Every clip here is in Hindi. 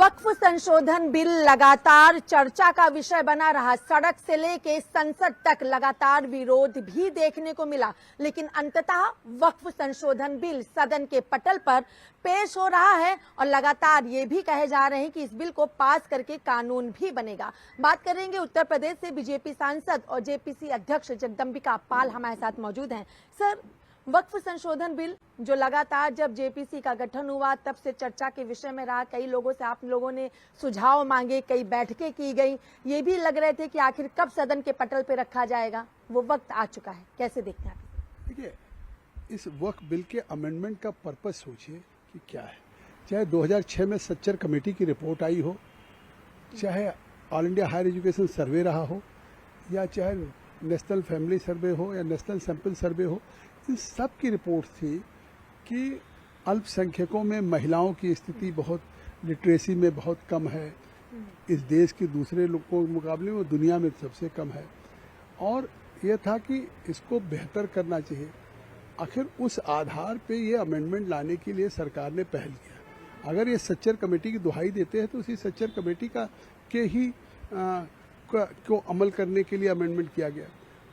वक्फ संशोधन बिल लगातार चर्चा का विषय बना रहा। सड़क से लेके संसद तक लगातार विरोध भी देखने को मिला, लेकिन अंततः वक्फ संशोधन बिल सदन के पटल पर पेश हो रहा है और लगातार ये भी कहे जा रहे हैं कि इस बिल को पास करके कानून भी बनेगा। बात करेंगे उत्तर प्रदेश से बीजेपी सांसद और जेपीसी अध्यक्ष जगदंबिका पाल हमारे साथ मौजूद हैं। सर, वक्फ संशोधन बिल जो लगातार जब जेपीसी का गठन हुआ तब से चर्चा के विषय में रहा, कई लोगों से आप लोगों ने सुझाव मांगे, कई बैठकें की गई, ये भी लग रहे थे कि आखिर कब सदन के पटल पे रखा जाएगा, वो वक्त आ चुका है। कैसे देखते हैं आप? देखिए, इस वक्फ बिल के अमेंडमेंट का पर्पस सोचिए कि क्या है। चाहे 2006 में सच्चर कमेटी की रिपोर्ट आई हो, चाहे ऑल इंडिया हायर एजुकेशन सर्वे रहा हो, या चाहे नेशनल फैमिली सर्वे हो या नेशनल सैंपल सर्वे हो, इन सब की रिपोर्ट थी कि अल्पसंख्यकों में महिलाओं की स्थिति बहुत, लिटरेसी में बहुत कम है, इस देश के दूसरे लोगों के मुकाबले में दुनिया में सबसे कम है, और यह था कि इसको बेहतर करना चाहिए। आखिर उस आधार पे ये अमेंडमेंट लाने के लिए सरकार ने पहल किया। अगर ये सच्चर कमेटी की दुहाई देते हैं तो उसी सच्चर कमेटी को अमल करने के लिए अमेंडमेंट किया गया।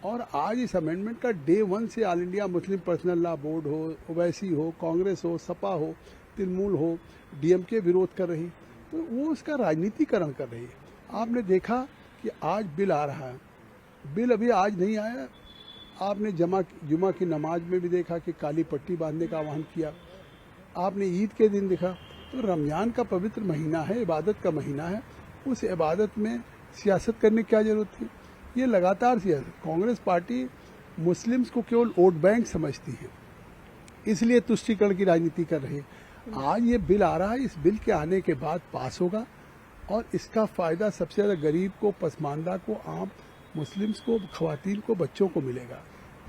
और आज इस अमेंडमेंट का डे 1 से all India Muslim personal law board हो, ओवैसी हो, कांग्रेस हो, सपा हो, तृणमूल हो, डीएमके विरोध कर रही, तो वो उसका राजनीतिकरण कर रही है। आपने देखा कि आज बिल आ रहा है, बिल अभी आज नहीं आया, आपने जुमा की नमाज में भी देखा कि काली पट्टी बांधने का आह्वान किया, आपने ईद के दिन देखा। तो रमजान का पवित्र महीना है, इबादत का महीना है, उस इबादत में सियासत करने की क्या जरूरत थी? ये लगातार सियासत, कांग्रेस पार्टी मुस्लिम्स को केवल वोट बैंक समझती है, इसलिए तुष्टीकरण की राजनीति कर रही है। आज ये बिल आ रहा है, इस बिल के आने के बाद पास होगा और इसका फायदा सबसे ज्यादा गरीब को, पसमानदा को, आम मुस्लिम्स को, खवातीन को, बच्चों को मिलेगा,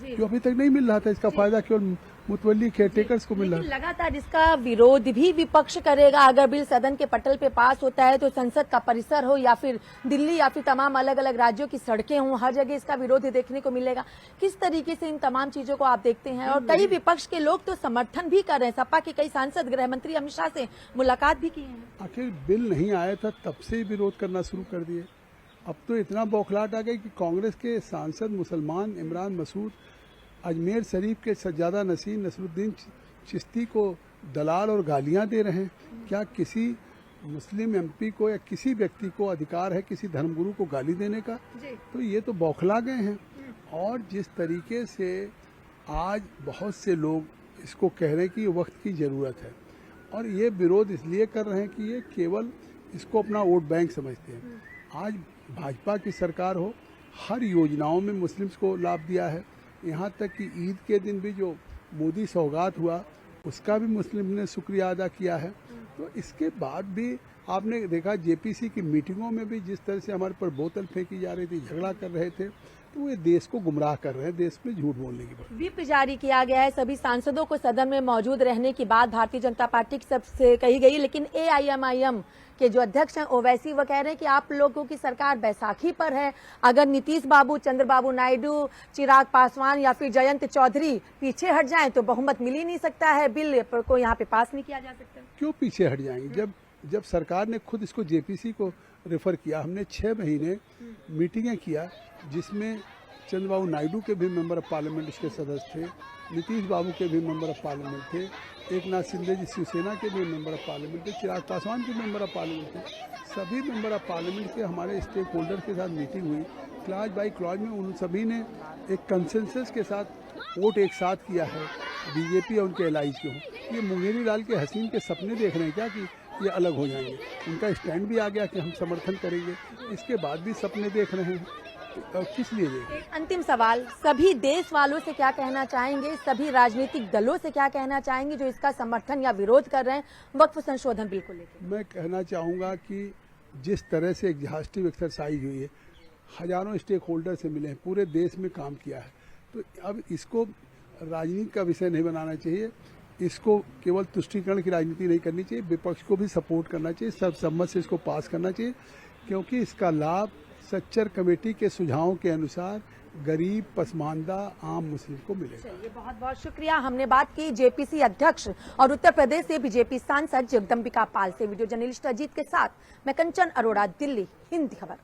जो अभी तक नहीं मिल रहा था। इसका फायदा केवल मुतवल्ली केयरटेकर्स को मिल रहा है। लगातार इसका विरोध भी विपक्ष करेगा। अगर बिल सदन के पटल पे पास होता है तो संसद का परिसर हो या फिर दिल्ली या फिर तमाम अलग अलग राज्यों की सड़कें हों, हर जगह इसका विरोध देखने को मिलेगा। किस तरीके से इन तमाम चीजों को आप देखते हैं? और कई विपक्ष के लोग तो समर्थन भी कर रहे हैं, सपा के कई सांसद गृह मंत्री अमित शाह से मुलाकात भी की है। आखिर बिल नहीं आया था तब से विरोध करना शुरू कर दिए। अब तो इतना बौखलाहट आ गई कि कांग्रेस के सांसद मुसलमान इमरान मसूद अजमेर शरीफ के सज्जादा नसीर नसरुद्दीन चिश्ती को दलाल और गालियां दे रहे हैं। क्या किसी मुस्लिम एमपी को या किसी व्यक्ति को अधिकार है किसी धर्मगुरु को गाली देने का? तो ये तो बौखला गए हैं। और जिस तरीके से आज बहुत से लोग इसको कह रहे हैं कि ये वक्त की ज़रूरत है, और ये विरोध इसलिए कर रहे हैं कि ये केवल इसको अपना वोट बैंक समझते हैं। आज भाजपा की सरकार हो, हर योजनाओं में मुस्लिम्स को लाभ दिया है, यहाँ तक कि ईद के दिन भी जो मोदी सौगात हुआ उसका भी मुस्लिम ने शुक्रिया अदा किया है। तो इसके बाद भी आपने देखा जेपीसी की मीटिंगों में भी जिस तरह से हमारे पर बोतल फेंकी जा रही थी, झगड़ा कर रहे थे, तो ये देश को गुमराह कर रहे हैं, देश में झूठ बोलने की बात। व्हिप जारी किया गया है, सभी सांसदों को सदन में मौजूद रहने की बात भारतीय जनता पार्टी की सबसे कही गई, लेकिन एआईएमआईएम के जो अध्यक्ष हैं ओवैसी वो कह रहे हैं कि आप लोगों की सरकार बैसाखी पर है। अगर नीतीश बाबू, चंद्रबाबू नायडू, चिराग पासवान या फिर जयंत चौधरी पीछे हट जाएं तो बहुमत मिल ही नहीं सकता है, बिल को यहाँ पे पास नहीं किया जा सकता। क्यों पीछे हट जाएंगे? जब सरकार ने खुद इसको जेपीसी को रेफर किया, हमने 6 महीने मीटिंगें किया जिसमें चंद्रबाबू नायडू के भी मेंबर ऑफ पार्लियामेंट उसके सदस्य थे, नीतीश बाबू के भी मेंबर ऑफ पार्लियामेंट थे, एक नाथ शिंदे जी शिवसेना के भी मेंबर ऑफ पार्लियामेंट थे, चिराग पासवान के मेंबर ऑफ पार्लियामेंट थे। सभी मेंबर ऑफ पार्लियामेंट के हमारे स्टेक होल्डर के साथ मीटिंग हुई, क्लॉज बाई क्लॉज में उन सभी ने एक कंसेंसस के साथ वोट एक साथ किया है। बीजेपी और उनके एलाइज के हों, ये मुंगेरी लाल के हसीन के सपने देख रहे हैं क्या कि ये अलग हो जाएंगे? उनका स्टैंड भी आ गया कि हम समर्थन करेंगे, इसके बाद भी सपने देख रहे हैं, किस लिए देखें? अंतिम सवाल, सभी देश वालों से क्या कहना चाहेंगे, सभी राजनीतिक दलों से क्या कहना चाहेंगे जो इसका समर्थन या विरोध कर रहे हैं वक्फ संशोधन बिल को लेकर? मैं कहना चाहूँगा कि जिस तरह से एग्जॉस्टिव एक्सरसाइज हुई है, हजारों स्टेक होल्डर से मिले हैं, पूरे देश में काम किया है, तो अब इसको राजनीति का विषय नहीं बनाना चाहिए, इसको केवल तुष्टीकरण की राजनीति नहीं करनी चाहिए, विपक्ष को भी सपोर्ट करना चाहिए, सर्वसम्मत से इसको पास करना चाहिए, क्योंकि इसका लाभ सच्चर कमेटी के सुझावों के अनुसार गरीब पसमानदा आम मुस्लिम को मिलेगा। चलिए, बहुत बहुत शुक्रिया। हमने बात की जेपीसी अध्यक्ष और उत्तर प्रदेश से बीजेपी सांसद जगदम्बिका पाल से। वीडियो जर्नलिस्ट अजीत के साथ मैं कंचन अरोड़ा, दिल्ली, हिंद खबर।